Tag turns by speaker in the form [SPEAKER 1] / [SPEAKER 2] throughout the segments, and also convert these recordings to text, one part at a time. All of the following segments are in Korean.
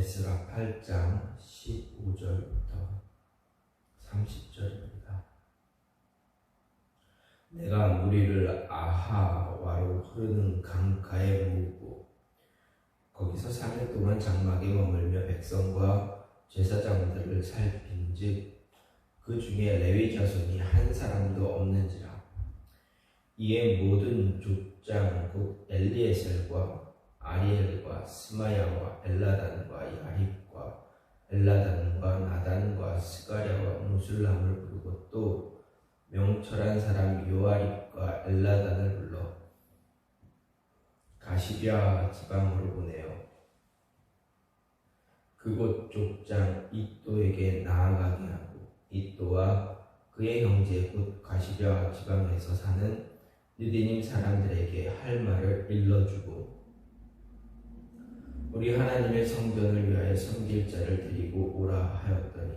[SPEAKER 1] 에스라 8장 15절부터 30절입니다. 내가 무리를 아하와로 흐르는 강가에 모으고 거기서 3일 동안 장막에 머물며 백성과 제사장들을 살핀즉 그 중에 레위 자손이 한 사람도 없는지라. 이에 모든 족장 곧 엘리에셀과 아리엘과 스마야와 엘라단과 야힙과 엘라단과 나단과 스가랴와 무술람을 부르고 또 명철한 사람 요아립과 엘라단을 불러 가시랴 지방으로 보내어 그곳 족장 이또에게 나아가게 하고 이또와 그의 형제 곧 가시랴 지방에서 사는 느디님 사람들에게 할 말을 일러주고 우리 하나님의 성전을 위하여 섬길 자를 데리고 오라 하였더니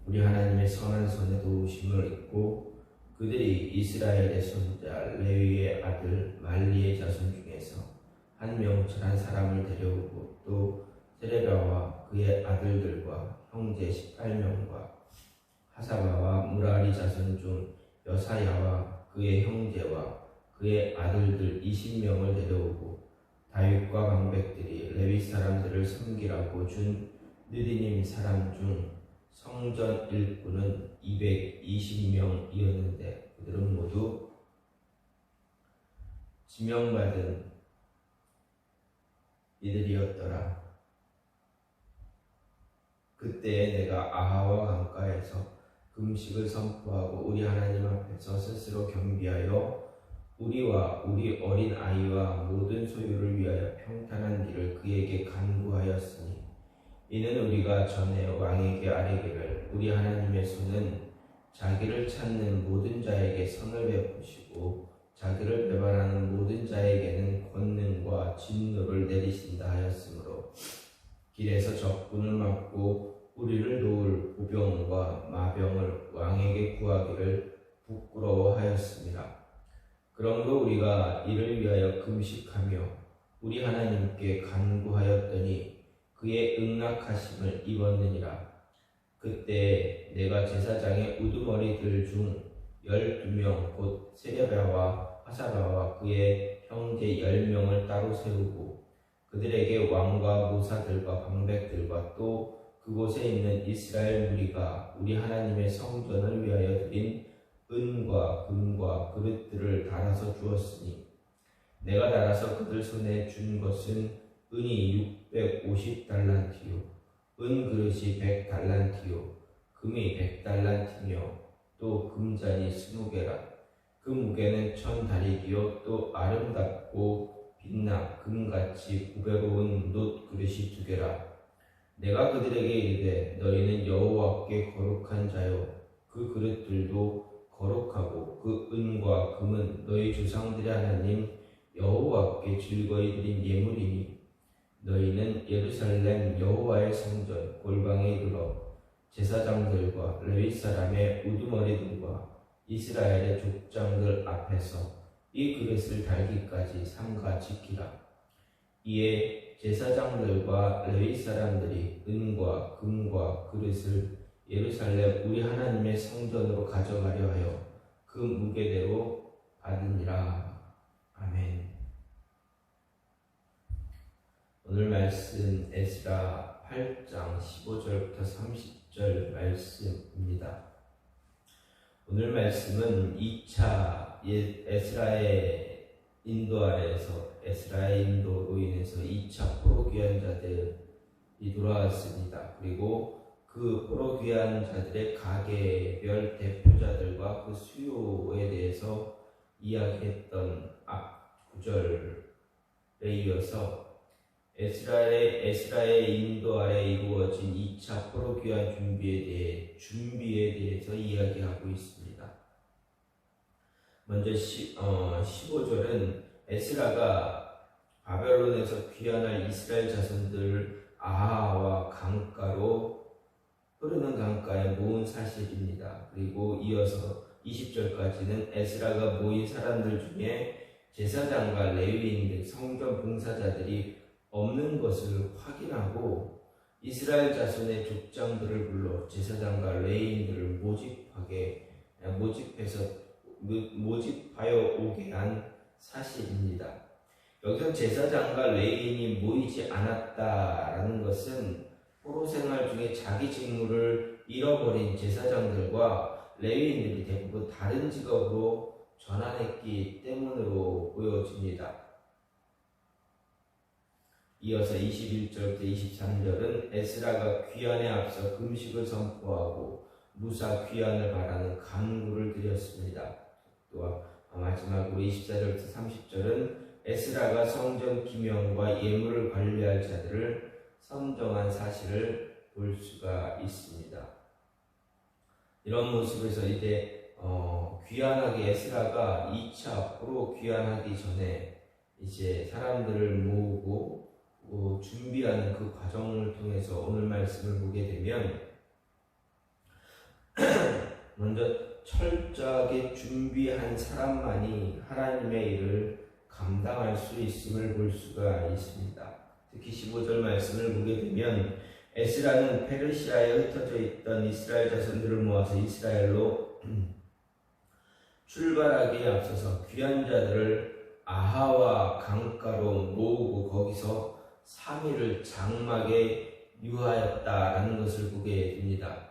[SPEAKER 1] 우리 하나님의 선한 손에 도우심을 입고 그들이 이스라엘의 손자 레위의 아들 말리의 자손 중에서 한 명철한 사람을 데려오고 또 세레바와 그의 아들들과 형제 18명과 하사바와 무라리 자손 중 여사야와 그의 형제와 그의 아들들 20명을 데려오고 다윗과 방백들이 레위 사람들을 섬기라고 준 느디님 사람 중 성전 일꾼은 220명이었는데 그들은 모두 지명받은 이들이었더라. 그때에 내가 아하와 강가에서 금식을 선포하고 우리 하나님 앞에서 스스로 경비하여 우리와 우리 어린 아이와 모든 소유를 위하여 평탄한 길을 그에게 간구하였으니 이는 우리가 전에 왕에게 아뢰기를 우리 하나님의 손은 자기를 찾는 모든 자에게 선을 베푸시고 자기를 배반하는 모든 자에게는 권능과 진노를 내리신다 하였으므로 길에서 적군을 막고 우리를 놓을 보병과 마병을 왕에게 구하기를 부끄러워하였습니다. 그러므로 우리가 이를 위하여 금식하며 우리 하나님께 간구하였더니 그의 응낙하심을 입었느니라. 그때 내가 제사장의 우두머리들 중 12명 곧 세레바와 하사바와 그의 형제 10명을 따로 세우고 그들에게 왕과 모사들과 방백들과 또 그곳에 있는 이스라엘 무리가 우리 하나님의 성전을 위하여 드린 은과 금과 그릇들을 달아서 주었으니 내가 달아서 그들 손에 준 것은 은이 650달란트요 은 그릇이 100달란트요 금이 100달란트며 또 금잔이 20개라. 그 무게는 1000다리기요 또 아름답고 빛나 금같이 보배로운 놋 그릇이 2개라. 내가 그들에게 이르되 너희는 여호와께 거룩한 자요 그 그릇들도 거룩하고 그 은과 금은 너희 조상들의 하나님 여호와께 즐거이 드린 예물이니 너희는 예루살렘 여호와의 성전 골방에 이르러 제사장들과 레위 사람의 우두머리들과 이스라엘의 족장들 앞에서 이 그릇을 달기까지 삼가 지키라. 이에 제사장들과 레위 사람들이 은과 금과 그릇을 예루살렘 우리 하나님의 성전으로 가져가려 하여 그 무게대로 받으니라. 아멘. 오늘 말씀 에스라 8장 15절부터 30절 말씀입니다. 오늘 말씀은 2차 에스라의 인도 아래에서 에스라의 인도로 인해서 2차 포로 귀환 자들이 돌아왔습니다. 그리고 그 포로 귀환 자들의 가계별 대표자들과 그 수요에 대해서 이야기했던 앞 구절에 이어서 에스라의 인도 아래 이루어진 2차 포로 귀환 준비에 대해서 이야기하고 있습니다. 먼저 15절은 에스라가 바벨론에서 귀환할 이스라엘 자손들을 아하와 강가로 흐르는 강가에 모은 사실입니다. 그리고 이어서 20절까지는 에스라가 모인 사람들 중에 제사장과 레위인들, 성전 봉사자들이 없는 것을 확인하고 이스라엘 자손의 족장들을 불러 제사장과 레위인들을 모집하여 오게 한 사실입니다. 여기서 제사장과 레위인이 모이지 않았다라는 것은 포로 생활 중에 자기 직무를 잃어버린 제사장들과 레위인들이 대부분 다른 직업으로 전환했기 때문으로 보여집니다. 이어서 21절부터 23절은 에스라가 귀환에 앞서 금식을 선포하고 무사 귀환을 바라는 간구를 드렸습니다. 또 마지막으로 24절부터 30절은 에스라가 성전 기명과 예물을 관리할 자들을 선정한 사실을 볼 수가 있습니다. 이런 모습에서 이제 귀환하기 에스라가 2차 포로 귀환하기 전에 이제 사람들을 모으고 준비하는 그 과정을 통해서 오늘 말씀을 보게 되면 먼저 철저하게 준비한 사람만이 하나님의 일을 감당할 수 있음을 볼 수가 있습니다. 특히 15절 말씀을 보게 되면 에스라는 페르시아에 흩어져 있던 이스라엘 자손들을 모아서 이스라엘로 출발하기에 앞서서 귀한 자들을 아하와 강가로 모으고 거기서 3일을 장막에 유하였다라는 것을 보게 됩니다.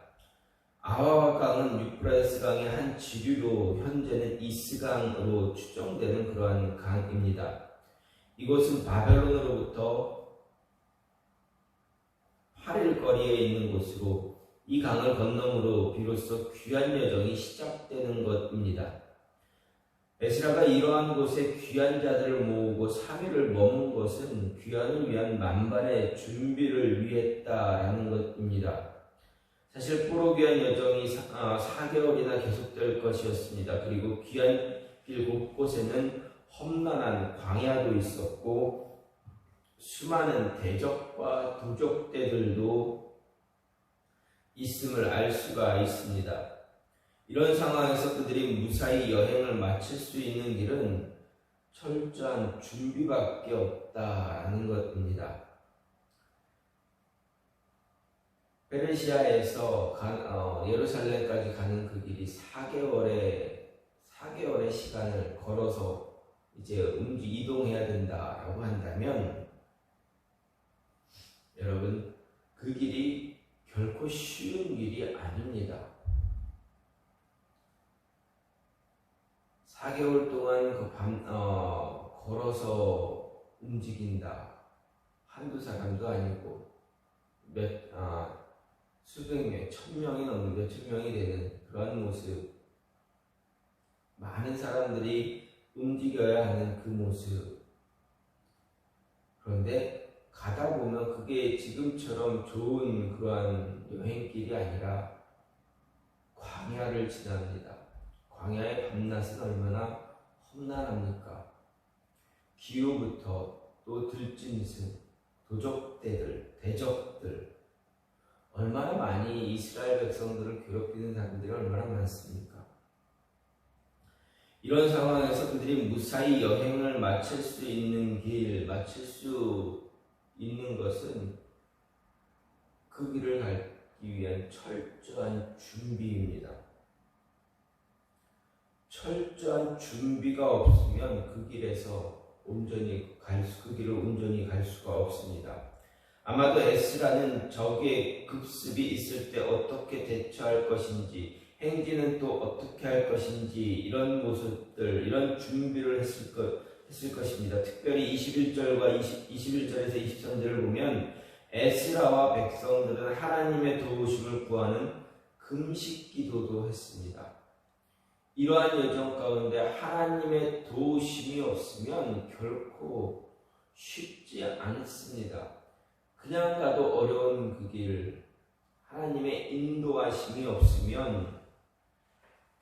[SPEAKER 1] 아하와 강은 유프라테스 강의 한 지류로 현재는 이스강으로 추정되는 그러한 강입니다. 이곳은 바벨론으로부터 8일 거리에 있는 곳으로 이 강을 건너므로 비로소 귀한 여정이 시작되는 것입니다. 에스라가 이러한 곳에 귀한 자들을 모으고 3일을 머문 것은 귀환을 위한 만반의 준비를 위했다라는 것입니다. 사실 포로 귀환 여정이 4개월이나 계속될 것이었습니다. 그리고 귀환 길 곳곳에는 험난한 광야도 있었고 수많은 대적과 도적대들도 있음을 알 수가 있습니다. 이런 상황에서 그들이 무사히 여행을 마칠 수 있는 길은 철저한 준비밖에 없다는 것입니다. 페르시아에서 예루살렘까지 가는 그 길이 4개월의 시간을 걸어서 이제 이동해야 된다라고 한다면 여러분 그 길이 결코 쉬운 길이 아닙니다. 4개월 동안 걸어서 움직인다. 한두 사람도 아니고 수백 명, 1000명이 넘는 몇천 명이 되는 그런 모습. 많은 사람들이 움직여야 하는 그 모습. 그런데 가다 보면 그게 지금처럼 좋은 그러한 여행길이 아니라 광야를 지납니다. 광야의 밤낮은 얼마나 험난합니까? 기후부터 또 들짐승, 도적대들, 대적들 얼마나 많이 이스라엘 백성들을 괴롭히는 사람들이 얼마나 많습니까? 이런 상황에서 그들이 무사히 여행을 마칠 수 있는 것은 그 길을 가기 위한 철저한 준비입니다. 철저한 준비가 없으면 그 길을 온전히 갈 수가 없습니다. 아마도 에스라는 적의 급습이 있을 때 어떻게 대처할 것인지, 행진은 또 어떻게 할 것인지 이런 모습들, 이런 준비를 했을 것입니다. 특별히 21절에서 23절을 보면 에스라와 백성들은 하나님의 도우심을 구하는 금식 기도도 했습니다. 이러한 여정 가운데 하나님의 도우심이 없으면 결코 쉽지 않습니다. 그냥 가도 어려운 그 길, 하나님의 인도하심이 없으면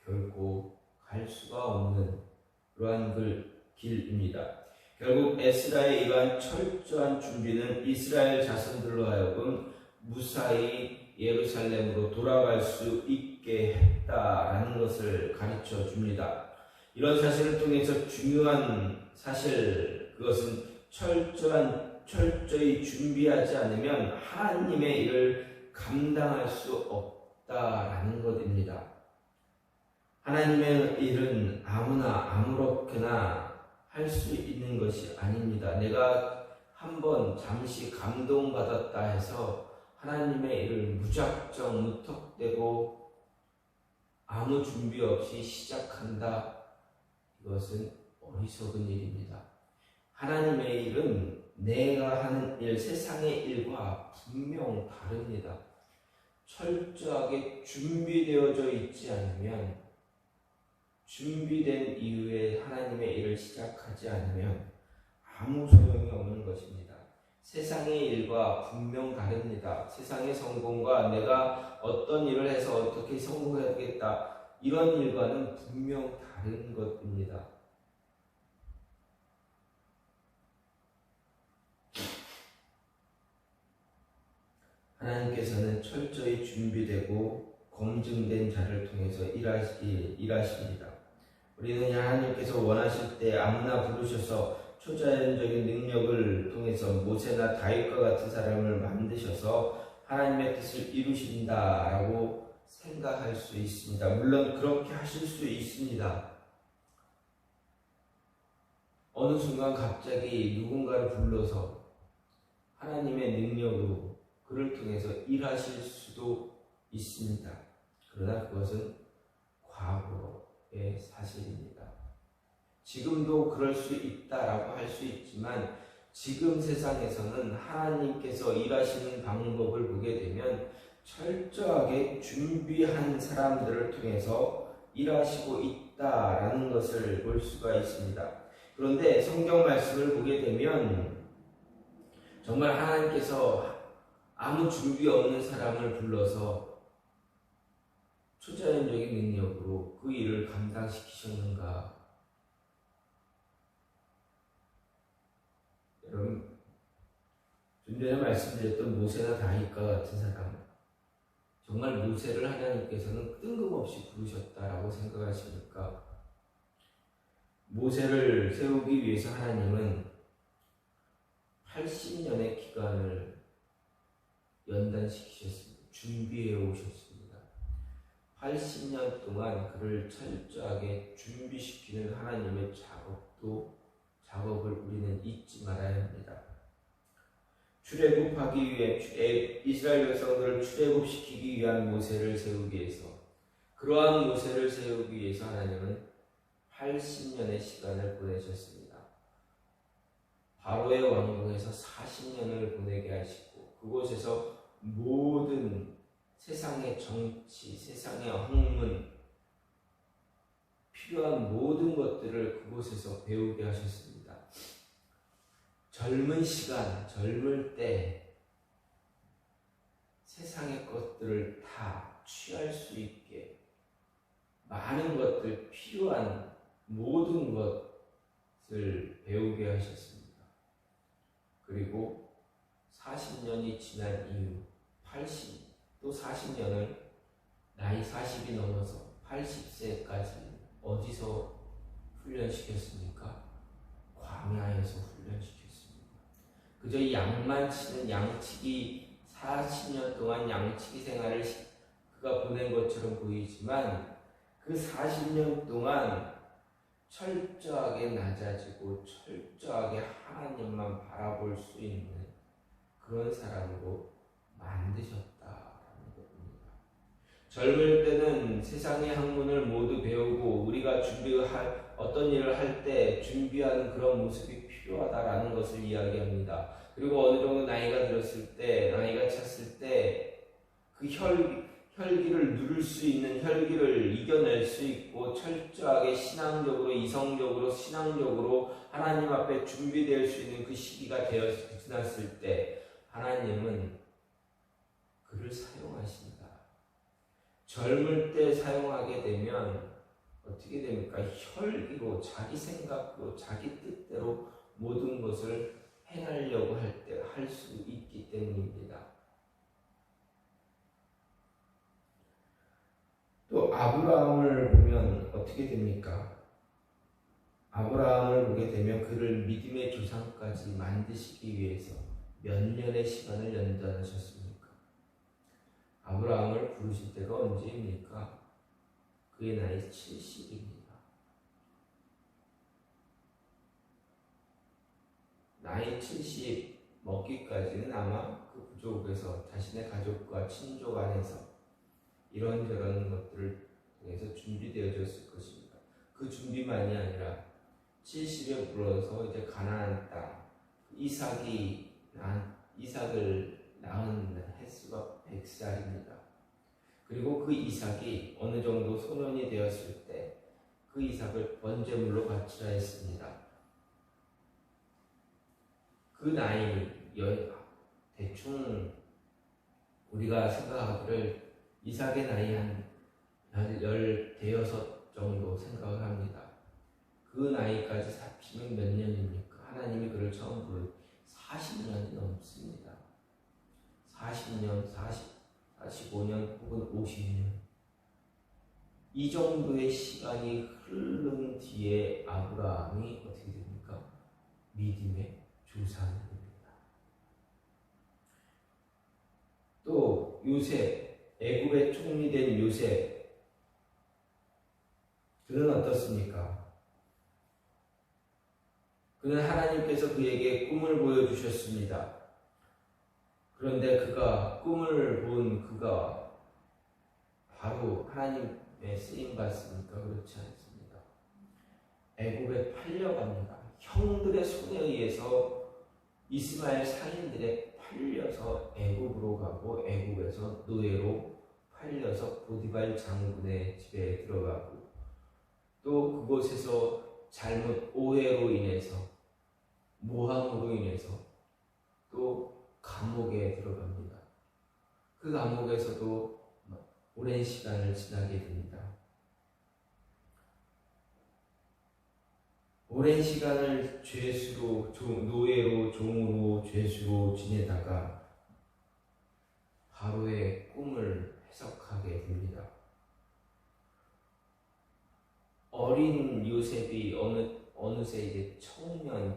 [SPEAKER 1] 결코 갈 수가 없는 그러한 길입니다. 결국 에스라의 이러한 철저한 준비는 이스라엘 자손들로 하여금 무사히 예루살렘으로 돌아갈 수 있게 했다라는 것을 가르쳐 줍니다. 이런 사실을 통해서 중요한 사실, 그것은 철저한 철저히 준비하지 않으면 하나님의 일을 감당할 수 없다라는 것입니다. 하나님의 일은 아무나 아무렇게나 할 수 있는 것이 아닙니다. 내가 한번 잠시 감동받았다 해서 하나님의 일을 무작정 무턱대고 아무 준비 없이 시작한다. 이것은 어리석은 일입니다. 하나님의 일은 내가 하는 일, 세상의 일과 분명 다릅니다. 철저하게 준비되어져 있지 않으면, 준비된 이후에 하나님의 일을 시작하지 않으면 아무 소용이 없는 것입니다. 세상의 일과 분명 다릅니다. 세상의 성공과 내가 어떤 일을 해서 어떻게 성공해야겠다, 이런 일과는 분명 다른 것입니다. 하나님께서는 철저히 준비되고 검증된 자를 통해서 일하십니다. 우리는 하나님께서 원하실 때 아무나 부르셔서 초자연적인 능력을 통해서 모세나 다윗과 같은 사람을 만드셔서 하나님의 뜻을 이루신다라고 생각할 수 있습니다. 물론 그렇게 하실 수 있습니다. 어느 순간 갑자기 누군가를 불러서 하나님의 능력으로 그를 통해서 일하실 수도 있습니다. 그러나 그것은 과거의 사실입니다. 지금도 그럴 수 있다라고 할 수 있지만, 지금 세상에서는 하나님께서 일하시는 방법을 보게 되면 철저하게 준비한 사람들을 통해서 일하시고 있다라는 것을 볼 수가 있습니다. 그런데 성경 말씀을 보게 되면 정말 하나님께서 아무 준비 없는 사람을 불러서 초자연적인 능력으로 그 일을 감당시키셨는가? 여러분, 좀 전에 말씀드렸던 모세나 다윗과 같은 사람, 정말 모세를 하나님께서는 뜬금없이 부르셨다라고 생각하십니까? 모세를 세우기 위해서 하나님은 80년의 기간을 연단시키셨습니다. 준비해 오셨습니다. 80년 동안 그를 철저하게 준비시키는 하나님의 작업을 우리는 잊지 말아야 합니다. 출애굽하기 위해 이스라엘 백성들을 출애굽시키기 위한 모세를 세우기 위해서, 그러한 모세를 세우기 위해서 하나님은 80년의 시간을 보내셨습니다. 바로의 왕궁에서 40년을 보내게 하시고, 그곳에서 모든 세상의 정치, 세상의 학문, 필요한 모든 것들을 그곳에서 배우게 하셨습니다. 젊은 시간, 젊을 때 세상의 것들을 다 취할 수 있게 많은 것들, 필요한 모든 것을 배우게 하셨습니다. 그리고 40년이 지난 이후 또 40년을 나이 40이 넘어서 80세까지 어디서 훈련시켰습니까? 광야에서 훈련시켰습니다. 그저 양만 치는 양치기, 40년 동안 양치기 생활을 그가 보낸 것처럼 보이지만, 그 40년 동안 철저하게 낮아지고 철저하게 하나님만 바라볼 수 있는 그런 사람으로 만드셨다라는 겁니다. 젊을 때는 세상의 학문을 모두 배우고 우리가 어떤 일을 할 때 준비하는 그런 모습이 필요하다라는 것을 이야기합니다. 그리고 어느 정도 나이가 들었을 때, 나이가 찼을 때 그 혈기를 누를 수 있는, 혈기를 이겨낼 수 있고 철저하게 신앙적으로, 이성적으로, 신앙적으로 하나님 앞에 준비될 수 있는 그 시기가 지났을 때 하나님은 그를 사용하신다. 젊을 때 사용하게 되면 어떻게 됩니까? 혈기로, 자기 생각으로, 자기 뜻대로 모든 것을 행하려고 할 때 할 수 있기 때문입니다. 또 아브라함을 보면 어떻게 됩니까? 아브라함을 보게 되면 그를 믿음의 조상까지 만드시기 위해서 몇 년의 시간을 연단하셨습니까? 아브라함을 부르실 때가 언제입니까? 그의 나이 70입니다. 나이 70 먹기까지는 아마 그 부족에서 자신의 가족과 친족 안에서 이런저런 것들을 통해서 준비되어졌을 것입니다. 그 준비만이 아니라 70에 불어서 이제 가나안 땅 이삭을 낳은 횟수가 100살입니다. 그리고 그 이삭이 어느 정도 소년이 되었을 때 그 이삭을 번제물로 바치라 했습니다. 그 나이 대충 우리가 생각하기를 이삭의 나이 한 16 정도 생각을 합니다. 그 나이까지 합치면 몇 년입니까? 하나님이 그를 처음 부른 40년이 넘습니다. 40년, 45년 혹은 50년. 이 정도의 시간이 흐른 뒤에 아브라함이 어떻게 됩니까? 믿음의 조상이 됩니다. 또 요셉, 애굽의 총리된 요셉, 그는 어떻습니까? 그는 하나님께서 그에게 꿈을 보여주셨습니다. 그런데 꿈을 본 그가 바로 하나님의 쓰임 받습니까? 그렇지 않습니다. 애굽에 팔려갑니다. 형들의 손에 의해서 이스마엘 상인들에 팔려서 애굽으로 가고 애굽에서 노예로 팔려서 보디발 장군의 집에 들어가고 또 그곳에서 잘못 오해로 인해서 모함으로 인해서 또 감옥에 들어갑니다. 그 감옥에서도 오랜 시간을 지나게 됩니다. 오랜 시간을 죄수로, 노예로, 종으로, 죄수로 지내다가 바로의 꿈을 해석하게 됩니다. 어린 요셉이 어느새 이제 청년의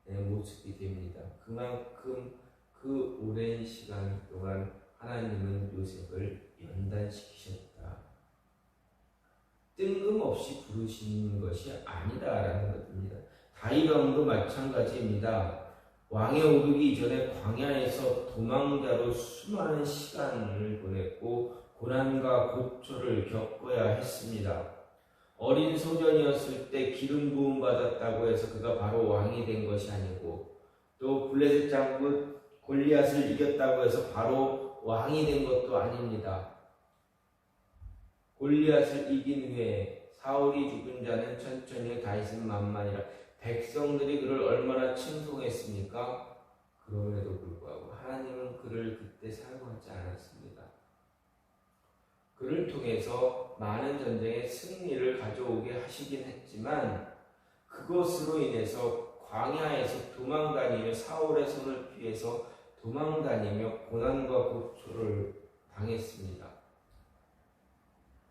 [SPEAKER 1] 모습이 됩니다. 그만큼 그 오랜 시간 동안 하나님은 요셉을 연단시키셨다. 뜬금없이 부르시는 것이 아니다라는 것입니다. 다윗 왕도 마찬가지입니다. 왕에 오르기 이전에 광야에서 도망자로 수많은 시간을 보냈고 고난과 고초를 겪어야 했습니다. 어린 소년이었을 때 기름 부음 받았다고 해서 그가 바로 왕이 된 것이 아니고 또 블레셋 장군 골리앗을 이겼다고 해서 바로 왕이 된 것도 아닙니다. 골리앗을 이긴 후에 사울이 죽은 자는 천천히 다윗은 만만이라 백성들이 그를 얼마나 칭송했습니까? 그럼에도 불구하고 하나님은 그를 그때 사용하지 않았습니다. 그를 통해서 많은 전쟁에 승리를 가져오게 하시긴 했지만 그것으로 인해서 광야에서 도망다니며 사울의 손을 피해서 도망다니며 고난과 고초를 당했습니다.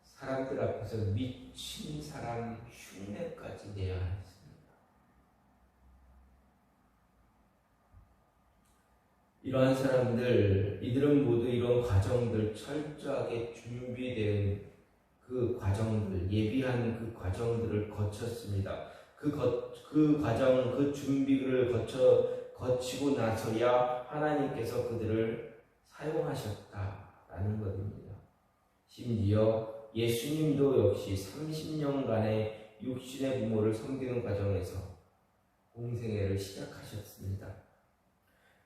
[SPEAKER 1] 사람들 앞에서 미친 사람 흉내까지 내야 했습니다. 이러한 사람들, 이들은 모두 이런 과정들, 철저하게 준비된 그 과정들, 예비한 그 과정들을 거쳤습니다. 그 과정, 그 준비를 거치고 나서야 하나님께서 그들을 사용하셨다라는 것입니다. 심지어 예수님도 역시 30년간의 육신의 부모를 섬기는 과정에서 공생애를 시작하셨습니다.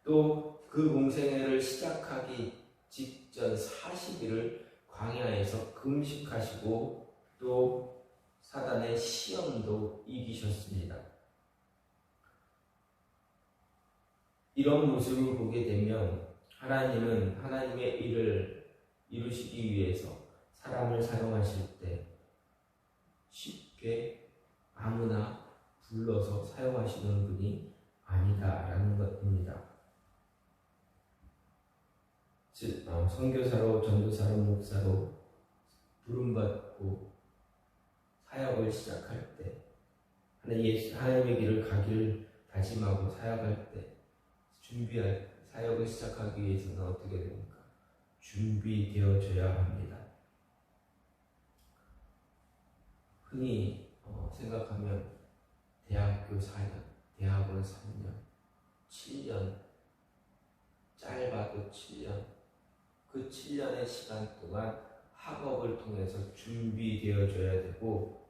[SPEAKER 1] 또 그 공생애를 시작하기 직전 40일을 광야에서 금식하시고 또 사단의 시험도 이기셨습니다. 이런 모습을 보게 되면 하나님은 하나님의 일을 이루시기 위해서 사람을 사용하실 때 쉽게 아무나 불러서 사용하시는 분이 아니다라는 것입니다. 즉 선교사로, 전도사로, 목사로 부름받고 사역을 시작할 때 하나님의 길을 가기를 다짐하고 사역할 때 사역을 시작하기 위해서는 어떻게 됩니까? 준비되어져야 합니다. 흔히 생각하면 대학교 4년, 대학원 3년, 7년, 짧아도 7년, 그 7년의 시간 동안 학업을 통해서 준비되어져야 되고,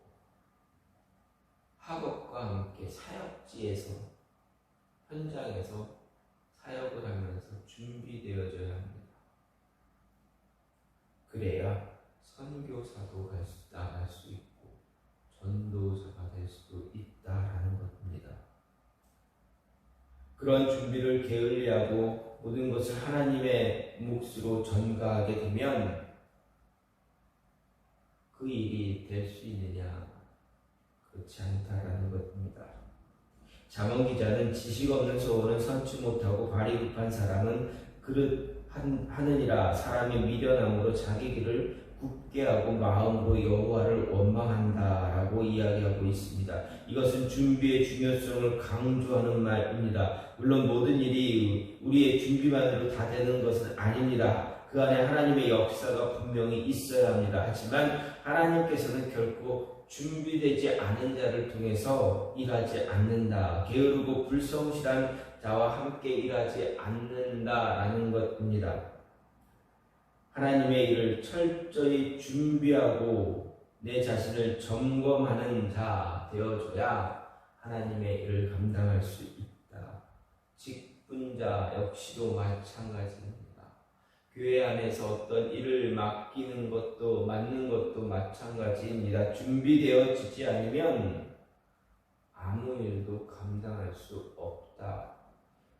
[SPEAKER 1] 학업과 함께 사역지에서, 현장에서 사역을 하면서 준비되어져야 합니다. 그래야 선교사도 나갈 수 있고 전도사가 될 수도 있다라는 것입니다. 그런 준비를 게을리하고 모든 것을 하나님의 몫으로 전가하게 되면 그 일이 될 수 있느냐? 그렇지 않다라는 것입니다. 잠언 기자는 지식 없는 소원은 선치 못하고 발이 급한 사람은 그릇 하느니라. 사람이 미련함으로 자기 길을 굳게 하고 마음으로 여호와를 원망한다라고 이야기하고 있습니다. 이것은 준비의 중요성을 강조하는 말입니다. 물론 모든 일이 우리의 준비만으로 다 되는 것은 아닙니다. 그 안에 하나님의 역사가 분명히 있어야 합니다. 하지만 하나님께서는 결코 준비되지 않은 자를 통해서 일하지 않는다. 게으르고 불성실한 자와 함께 일하지 않는다라는 것입니다. 하나님의 일을 철저히 준비하고 내 자신을 점검하는 자 되어줘야 하나님의 일을 감당할 수 있다. 직분자 역시도 마찬가지입니다. 교회 안에서 어떤 일을 맡는 것도 마찬가지입니다. 준비되어지지 않으면 아무 일도 감당할 수 없다.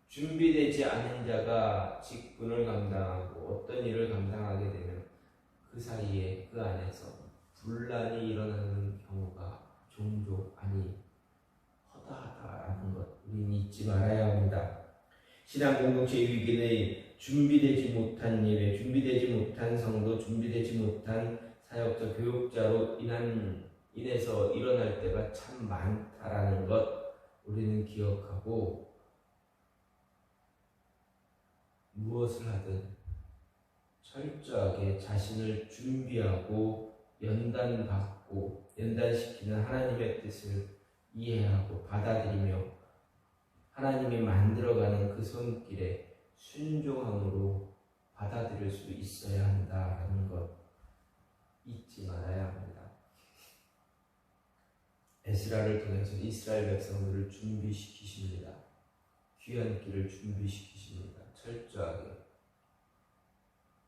[SPEAKER 1] 준비되지 않은 자가 직분을 감당하고 어떤 일을 감당하게 되면 그 사이에 그 안에서 분란이 일어나는 경우가 종종 허다하다라는 것 우리는 잊지 말아야 합니다. 신앙 공동체 위기는 준비되지 못한 예배, 준비되지 못한 성도, 준비되지 못한 사역자, 교육자로 인해서 일어날 때가 참 많다라는 것 우리는 기억하고 무엇을 하든 철저하게 자신을 준비하고 연단시키는 하나님의 뜻을 이해하고 받아들이며 하나님이 만들어가는 그 손길에 순종함으로 받아들일 수 있어야 한다라는 것 잊지 말아야 합니다. 에스라를 통해서 이스라엘 백성들을 준비시키십니다. 귀한 길을 준비시키십니다. 철저하게.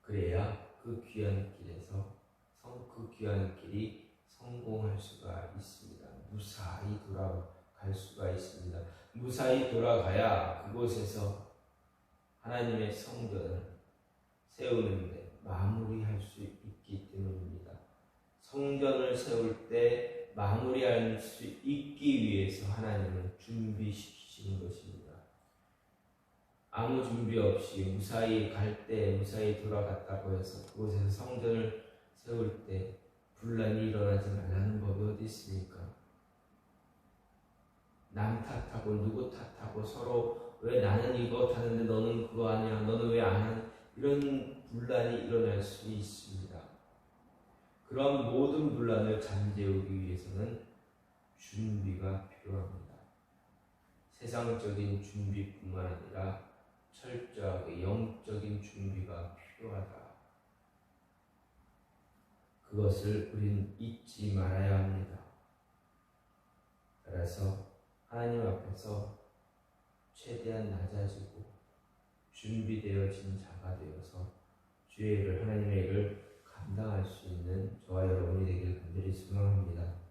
[SPEAKER 1] 그래야 그 귀한 길이 성공할 수가 있습니다. 무사히 돌아갈 수가 있습니다. 무사히 돌아가야 그곳에서 하나님의 성전을 세우는데 마무리할 수 있기 때문입니다. 성전을 세울 때 마무리할 수 있기 위해서 하나님은 준비시키시는 것입니다. 아무 준비 없이 무사히 돌아갔다고 해서 그곳에서 성전을 세울 때 분란이 일어나지 말라는 법이 어디 있습니까? 남 탓하고 누구 탓하고 서로 왜 나는 이거 하는데 너는 그거 아니야, 너는 왜 안 하냐, 이런 분란이 일어날 수 있습니다. 그런 모든 분란을 잠재우기 위해서는 준비가 필요합니다. 세상적인 준비뿐만 아니라 철저하게 영적인 준비가 필요하다. 그것을 우리는 잊지 말아야 합니다. 따라서 하나님 앞에서 최대한 낮아지고 준비되어진 자가 되어서 주의 일을, 하나님의 일을 감당할 수 있는 저와 여러분이 되기를 간절히 소망합니다.